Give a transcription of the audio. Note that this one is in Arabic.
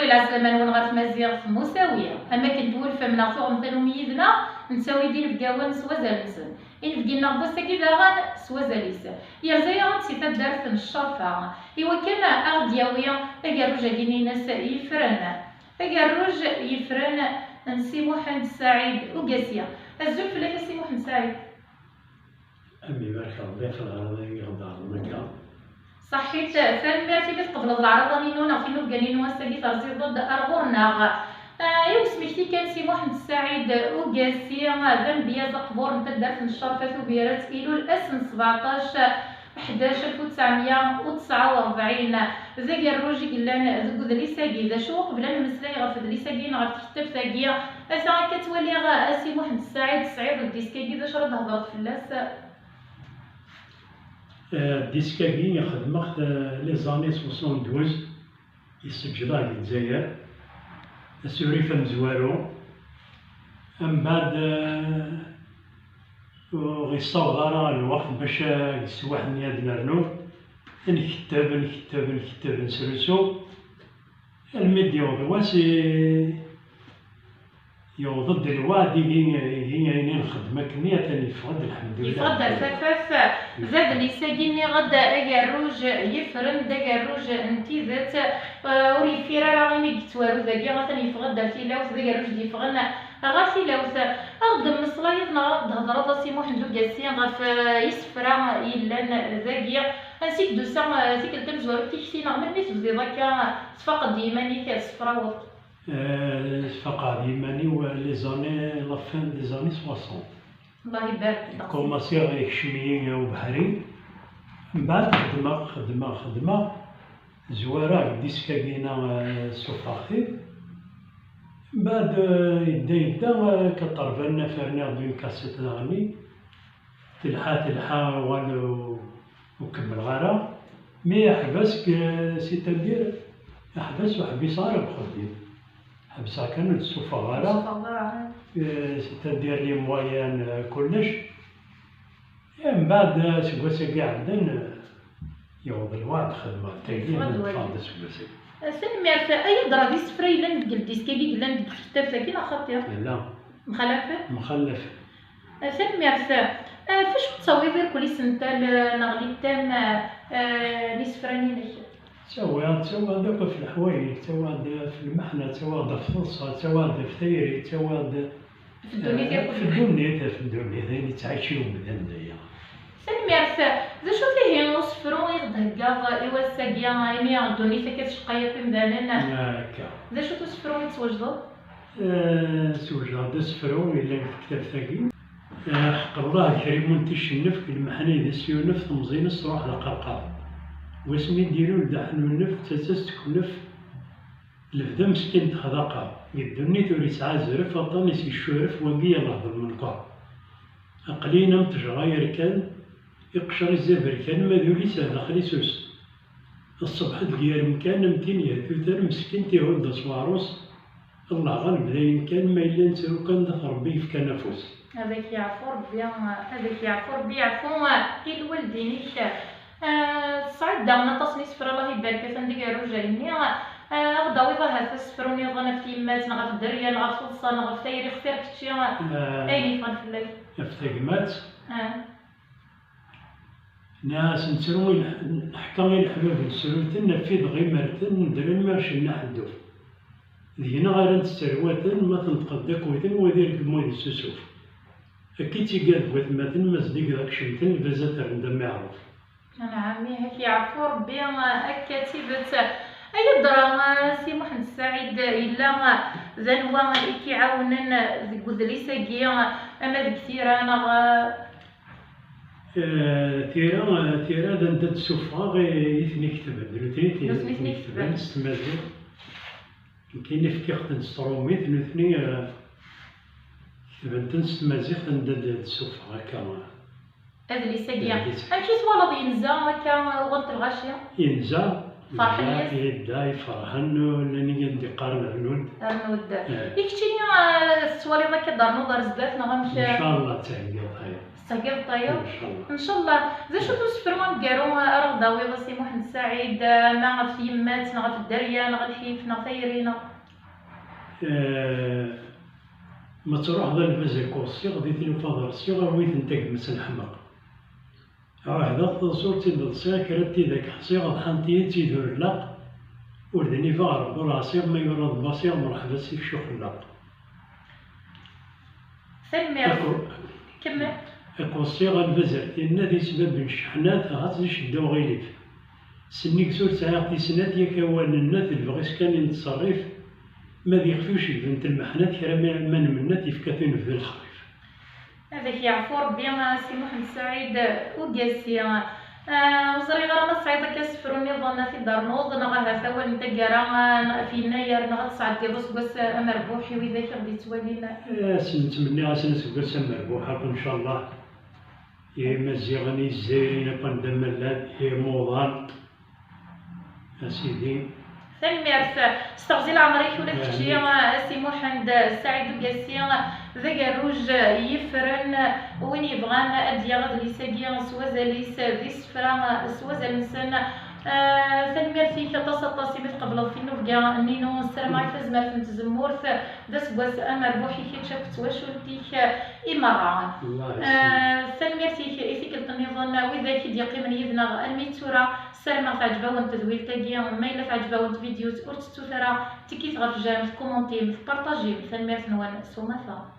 العسلامة نون غير تمازيغ مساوية، أما كنتول فمنا ثوغ مثلا ميدنا نساوي دين فكاوان سوازا لسن، إن فكينا بوسا كذا غان سوازا لسن، يرزايا غنسي تدارت الشرفة، إوا كان أغدياوية أكاروج أكيني ناس يفرن، أكاروج يفرن نسي محمد سعيد وقاسيا، الزول فلاك سي محمد سعيد. أمي بارك الله في الغرض يغدار المكان. صحيت فالمرتي قبل العرض نينونا في نوف قالين واساكي ترزي ضد أرغورنا يوسميتي كان سي محمد سعيد وقاسي فان بياز قبور نتا دارت الشرفة وبيرات إلو الأسن 17 11,949 ذاك الروجي قلنا ذوك ذليساكي ذا شو قبل المسلاي غف ذليساكي غف كتاب ثاقية أسا كتولي غا سي محمد سعيد صعيب الديسكاكي ذا شرط هضرت فلاس. الديسكاكي خدمت لي زاني 72 يسجلها في الجزائر السوريفة مزوارو من بعد غيصاوب راه الوقت باش يسواح نياد نرنو نكتب نسرسو الميديا واسي يوضد الوعد هي نخدم كنية تاني يفقد الحمد لله. يفقد الففاف زاد لي ساقيني غدا أجاروج يفرن داجاروج انتي ذات وريفيرا راه غيني كتوارو ذاكي غاثاني يفقد الفيلاوث داجاروج ديفغن غافيلاوث أغدم الصلايط نغاد هضرة سي محمد وقاسين غاف يسفرا إلان ذاكي نسيت دوسا سيك التمزوارو تيكسي نغمر ميس بزيضاكا تفقد يماني كاسفراوط. فقط يماني ولي زاني لافان دي زاني 60. الله يبارك. كوماسي غير شميين وبحري من بعد خدمة زوارة ديسكاكينا سوفاخي من بعد يدا كطرفنا فرنا دون كاسيت نغني تلحا وكمل غارة مي حبسك سيتادير حبس وحبيس غارة بخدي حبسها كانت السوفا غارة سيتادير لي مويان كلش من بعد سواسا كاع عندنا يوض الوعد خدمة تايلين نفاض سواسا. سلمي أي درا دي سفري لان ديسكاكي لان الكتاب ساكين خاطر؟ لا مخلف. سلمي فاش تصوي غير كل سنة نغلي تام لي سفراني لك؟ تسوى دوكا في الحوايج، تسوى في المحنة، تسوى في الفلصة، تسوى في ثيري، تسوى في الدنيا في الدنيا اللي تعيشوا بدندية. سلمي ذا شو فيه نصفرو يغد هكا إوا ساقيا يعني الدنيا كتشقايا في مداننا. هكا. ذا شو تسفرو يتوجدوا؟ توجد سفرو إلا الكتاب ثاقي. حق الله كريم تشنف المحنة ذا سيونف تمزين الصروح القرقار. واسمي ديرو لدحن النف تساس تكنف لفدا مسكين تخذقا يدني توري ساعة زرف أطاني سي الشرف وقيا الله بالمنقار أقلينا متجغاير كان يقشر الزبر كان ماذولي سادخلي سوس الصبح دقيار مكان متينيا ثوثار مسكين تيهود صواروس الله غالب ذاين كان ما إلا نساو كان دخل ربي في كنفوس. هذاك يعفو ربي يعفو كي الوالدين صعد داغنا تصني سفر الله يبارك فندق رجالني غدا ويضا هذا سفروني ظن في يمات نغا في الدريا نغا في الصا نغا في ثايري خفير كتشي ايني فان في الليل افتقمات ناس نسروي نحكي الحباب نسروتن في ضغيمرتن ندرن مارش نحدو ذينا غير نسترواتن ما تنتقدك ويتن وذير كمويد السوسوف اكيد تيقاد بوثماتن مازديك داك شمتن فازات عندما يعرف. نعم هيك يعفو ربي كاتبت أي دراما سي محمد سعيد إلا زنوا كيعاونن ذيك ذليساكي أما ذيك تيرانا تيرا دنت تسوفا غير يثني كتبان يثني كتبان نستمازيغ كاين في كيخت نستروميت نثني كتبان تنستمازيغ دنت تسوفا هكا هذا ساقيا أمشي توالض ينزا هكا وغنت الغاشية ينزا فرحان يدا يفرحن لاني ندي قارن العنود يكتشيني السوالي هكا دار نوض رزدات نغمشي ان شاء الله تعيط. تستهقر طيب ان شاء الله. ان شاء الله. ذا شو تسفروا نقارو راه ضاوي سي محمد سعيد ما في يمات نا في الدريا نا الحيف نا ثيرينا ما تروح ذا الفزيكو الصيغ دي تلفاضر الصيغ ويث نتاك مسن حمق هذا صورتي بالصيغ كرتي ذاك صيغ حانتي تيدور اللاق وردني فار ولا صيغ ما يورد بصيغ مرحبا سيك شوف اللاق سمير كمل اكو الصيغ الفزر النادي سبب الشحنات غاتزيش الدو غيليف سنيك سور ساعتي سنات يكوان الناس البغيس كان يتصرف ما يخفيوش بنت المحنات كرا ما نمنات يفكاثين في الخريف. هذاك يعفو ربي سي محمد سعيد وقاسي وزري غير ما صعيدة كسفرو نظام في دارنوض نغاها ثوال نتقرا في يناير نغا تصعد كي بس مربوحي وذاك غادي توالينا. نتمنى غاسنس بس مربوحة ان شاء الله. يا مزيغني الزايرين قندم اللاد يا موضان اسيدي. ثميرت استغزل عمريك ولا تشي سي محمد سعيد وقاسي ذاك الروج يفرن وين يبغان اديا غاد لي ساكي سوازاليس ذي سفرا سوازال نسن ثميرت فيك تصطاسي قبل في نوفكا نينو السلام عليكم زمر في الزمورث داس بواس مربوحي كي تشافت واشولتيك امرا ثميرت فيك النظام وذاك يقيم يذنا الميتورا سلمى تعجبون تذويل تاكي ما الا تعجبون فيديوز ورتستو ثرا تكيت غف جام كومونتي بارطاجي ثميرت نوان سومافا.